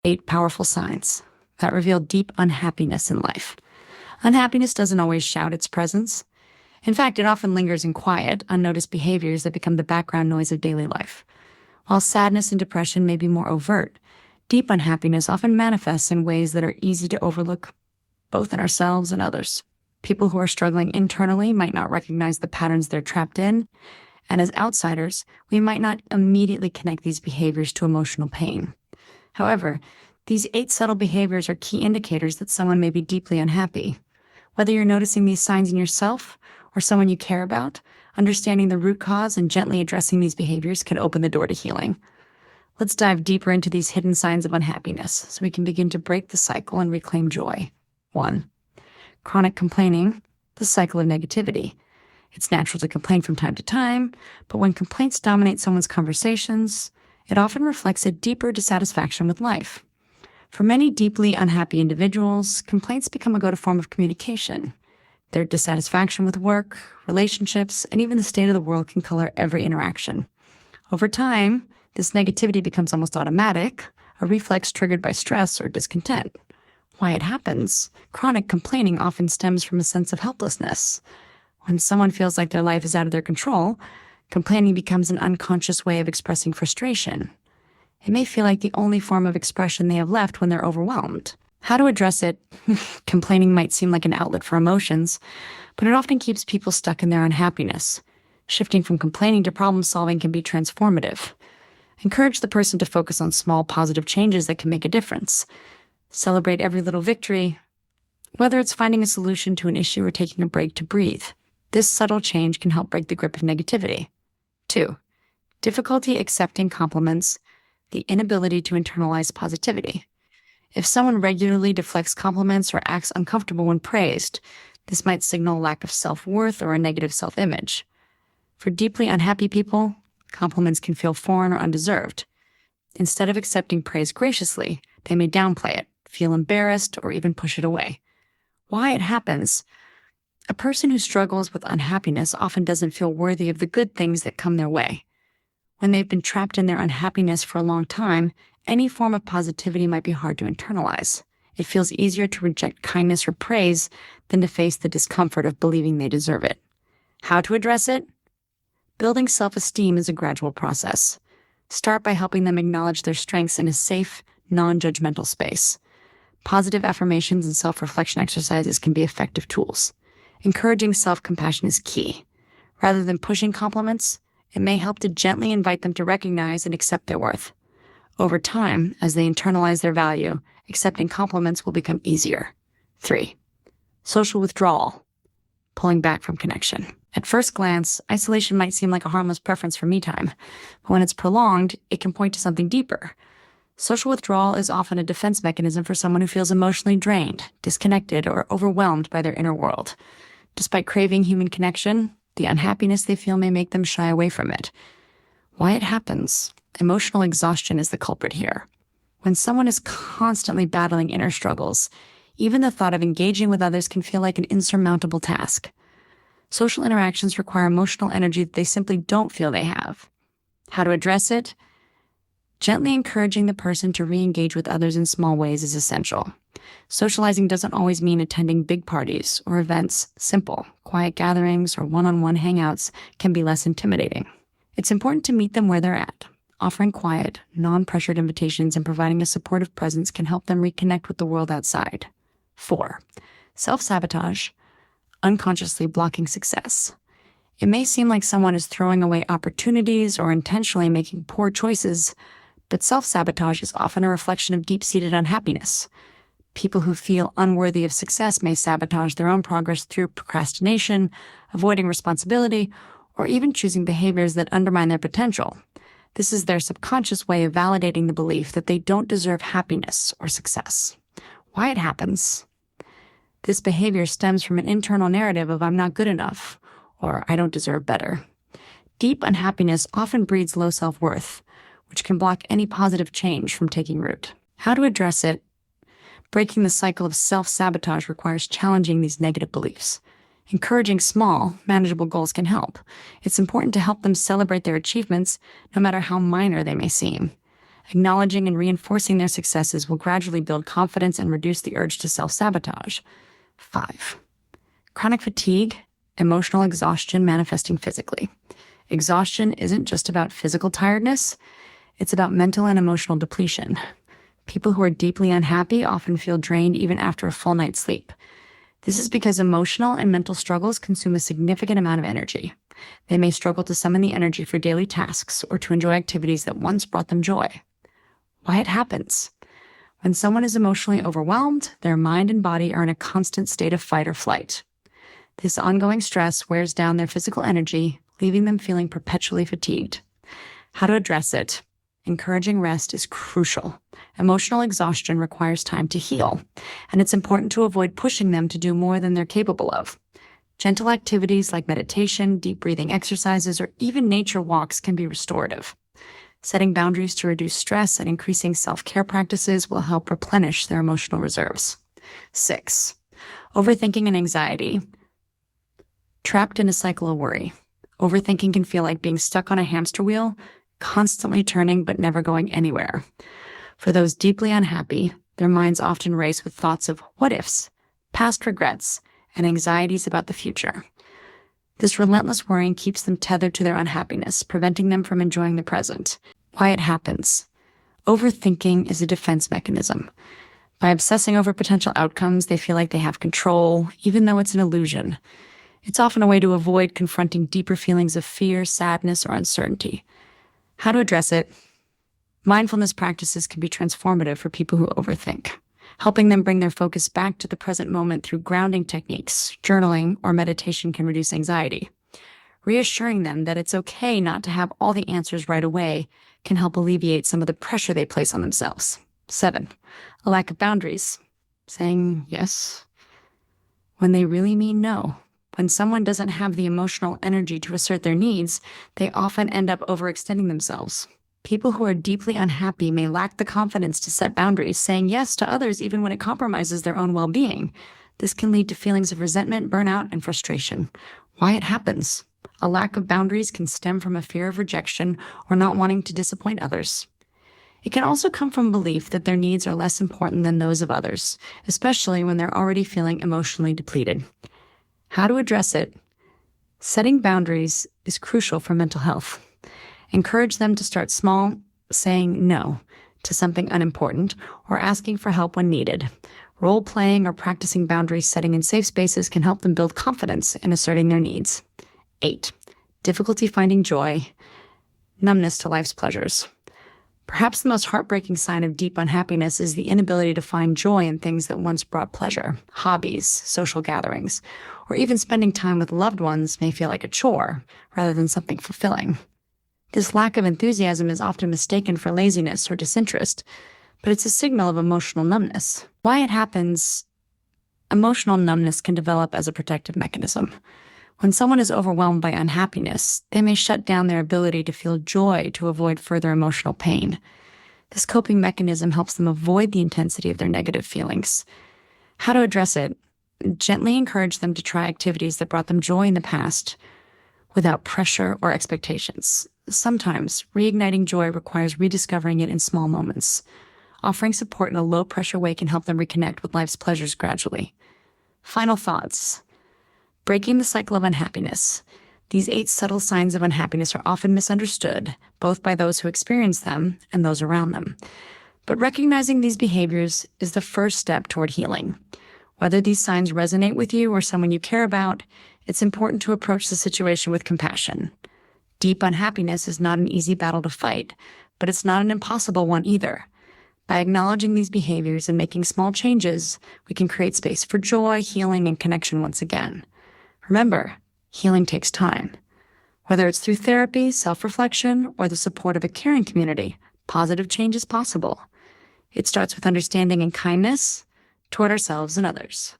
8 powerful signs that reveal deep unhappiness in life. Unhappiness doesn't always shout its presence. In fact, it often lingers in quiet, unnoticed behaviors that become the background noise of daily life. While sadness and depression may be more overt, deep unhappiness often manifests in ways that are easy to overlook, both in ourselves and others. People who are struggling internally might not recognize the patterns they're trapped in, and as outsiders, we might not immediately connect these behaviors to emotional pain. However, these 8 subtle behaviors are key indicators that someone may be deeply unhappy. Whether you're noticing these signs in yourself or someone you care about, understanding the root cause and gently addressing these behaviors can open the door to healing. Let's dive deeper into these hidden signs of unhappiness so we can begin to break the cycle and reclaim joy. 1. Chronic complaining, the cycle of negativity. It's natural to complain from time to time, but when complaints dominate someone's conversations, it often reflects a deeper dissatisfaction with life. For many deeply unhappy individuals, complaints become a go-to form of communication. Their dissatisfaction with work, relationships, and even the state of the world can color every interaction. Over time, this negativity becomes almost automatic, a reflex triggered by stress or discontent. Why it happens? Chronic complaining often stems from a sense of helplessness. When someone feels like their life is out of their control, complaining becomes an unconscious way of expressing frustration. It may feel like the only form of expression they have left when they're overwhelmed. How to address it? Complaining might seem like an outlet for emotions, but it often keeps people stuck in their unhappiness. Shifting from complaining to problem solving can be transformative. Encourage the person to focus on small positive changes that can make a difference. Celebrate every little victory, whether it's finding a solution to an issue or taking a break to breathe. This subtle change can help break the grip of negativity. 2. Difficulty accepting compliments, the inability to internalize positivity. If someone regularly deflects compliments or acts uncomfortable when praised, this might signal a lack of self-worth or a negative self-image. For deeply unhappy people, compliments can feel foreign or undeserved. Instead of accepting praise graciously, they may downplay it, feel embarrassed, or even push it away. Why it happens? A person who struggles with unhappiness often doesn't feel worthy of the good things that come their way. When they've been trapped in their unhappiness for a long time, any form of positivity might be hard to internalize. It feels easier to reject kindness or praise than to face the discomfort of believing they deserve it. How to address it? Building self-esteem is a gradual process. Start by helping them acknowledge their strengths in a safe, non-judgmental space. Positive affirmations and self-reflection exercises can be effective tools. Encouraging self-compassion is key. Rather than pushing compliments, it may help to gently invite them to recognize and accept their worth. Over time, as they internalize their value, accepting compliments will become easier. 3. Social withdrawal, pulling back from connection. At first glance, isolation might seem like a harmless preference for me time, but when it's prolonged, it can point to something deeper. Social withdrawal is often a defense mechanism for someone who feels emotionally drained, disconnected, or overwhelmed by their inner world. Despite craving human connection, the unhappiness they feel may make them shy away from it. Why it happens? Emotional exhaustion is the culprit here. When someone is constantly battling inner struggles, even the thought of engaging with others can feel like an insurmountable task. Social interactions require emotional energy that they simply don't feel they have. How to address it? Gently encouraging the person to re-engage with others in small ways is essential. Socializing doesn't always mean attending big parties or events. Simple, quiet gatherings or one-on-one hangouts can be less intimidating. It's important to meet them where they're at. Offering quiet, non-pressured invitations and providing a supportive presence can help them reconnect with the world outside. 4. Self-sabotage, unconsciously blocking success. It may seem like someone is throwing away opportunities or intentionally making poor choices, but self-sabotage is often a reflection of deep-seated unhappiness. People who feel unworthy of success may sabotage their own progress through procrastination, avoiding responsibility, or even choosing behaviors that undermine their potential. This is their subconscious way of validating the belief that they don't deserve happiness or success. Why it happens? This behavior stems from an internal narrative of "I'm not good enough" or "I don't deserve better." Deep unhappiness often breeds low self-worth, which can block any positive change from taking root. How to address it? Breaking the cycle of self-sabotage requires challenging these negative beliefs. Encouraging small, manageable goals can help. It's important to help them celebrate their achievements, no matter how minor they may seem. Acknowledging and reinforcing their successes will gradually build confidence and reduce the urge to self-sabotage. 5. Chronic fatigue, emotional exhaustion manifesting physically. Exhaustion isn't just about physical tiredness, it's about mental and emotional depletion. People who are deeply unhappy often feel drained even after a full night's sleep. This is because emotional and mental struggles consume a significant amount of energy. They may struggle to summon the energy for daily tasks or to enjoy activities that once brought them joy. Why it happens? When someone is emotionally overwhelmed, their mind and body are in a constant state of fight or flight. This ongoing stress wears down their physical energy, leaving them feeling perpetually fatigued. How to address it? Encouraging rest is crucial. Emotional exhaustion requires time to heal, and it's important to avoid pushing them to do more than they're capable of. Gentle activities like meditation, deep breathing exercises, or even nature walks can be restorative. Setting boundaries to reduce stress and increasing self-care practices will help replenish their emotional reserves. 6. Overthinking and anxiety. Trapped in a cycle of worry. Overthinking can feel like being stuck on a hamster wheel, constantly turning but never going anywhere. For those deeply unhappy, their minds often race with thoughts of what-ifs, past regrets, and anxieties about the future. This relentless worrying keeps them tethered to their unhappiness, preventing them from enjoying the present. Why it happens? Overthinking is a defense mechanism. By obsessing over potential outcomes, they feel like they have control, even though it's an illusion. It's often a way to avoid confronting deeper feelings of fear, sadness, or uncertainty. How to address it? Mindfulness practices can be transformative for people who overthink, helping them bring their focus back to the present moment through grounding techniques. Journaling or meditation can reduce anxiety. Reassuring them that it's okay not to have all the answers right away can help alleviate some of the pressure they place on themselves. 7. A lack of boundaries. Saying yes when they really mean no. When someone doesn't have the emotional energy to assert their needs, they often end up overextending themselves. People who are deeply unhappy may lack the confidence to set boundaries, saying yes to others even when it compromises their own well-being. This can lead to feelings of resentment, burnout, and frustration. Why it happens? A lack of boundaries can stem from a fear of rejection or not wanting to disappoint others. It can also come from belief that their needs are less important than those of others, especially when they're already feeling emotionally depleted. How to address it? Setting boundaries is crucial for mental health. Encourage them to start small, saying no to something unimportant, or asking for help when needed. Role-playing or practicing boundary setting in safe spaces can help them build confidence in asserting their needs. 8. Difficulty finding joy, numbness to life's pleasures. Perhaps the most heartbreaking sign of deep unhappiness is the inability to find joy in things that once brought pleasure. Hobbies, social gatherings, or even spending time with loved ones may feel like a chore rather than something fulfilling. This lack of enthusiasm is often mistaken for laziness or disinterest, but it's a signal of emotional numbness. Why it happens? Emotional numbness can develop as a protective mechanism. When someone is overwhelmed by unhappiness, they may shut down their ability to feel joy to avoid further emotional pain. This coping mechanism helps them avoid the intensity of their negative feelings. How to address it? Gently encourage them to try activities that brought them joy in the past without pressure or expectations. Sometimes, reigniting joy requires rediscovering it in small moments. Offering support in a low-pressure way can help them reconnect with life's pleasures gradually. Final thoughts. Breaking the cycle of unhappiness. These 8 subtle signs of unhappiness are often misunderstood, both by those who experience them and those around them. But recognizing these behaviors is the first step toward healing. Whether these signs resonate with you or someone you care about, it's important to approach the situation with compassion. Deep unhappiness is not an easy battle to fight, but it's not an impossible one either. By acknowledging these behaviors and making small changes, we can create space for joy, healing, and connection once again. Remember, healing takes time. Whether it's through therapy, self-reflection, or the support of a caring community, positive change is possible. It starts with understanding and kindness toward ourselves and others.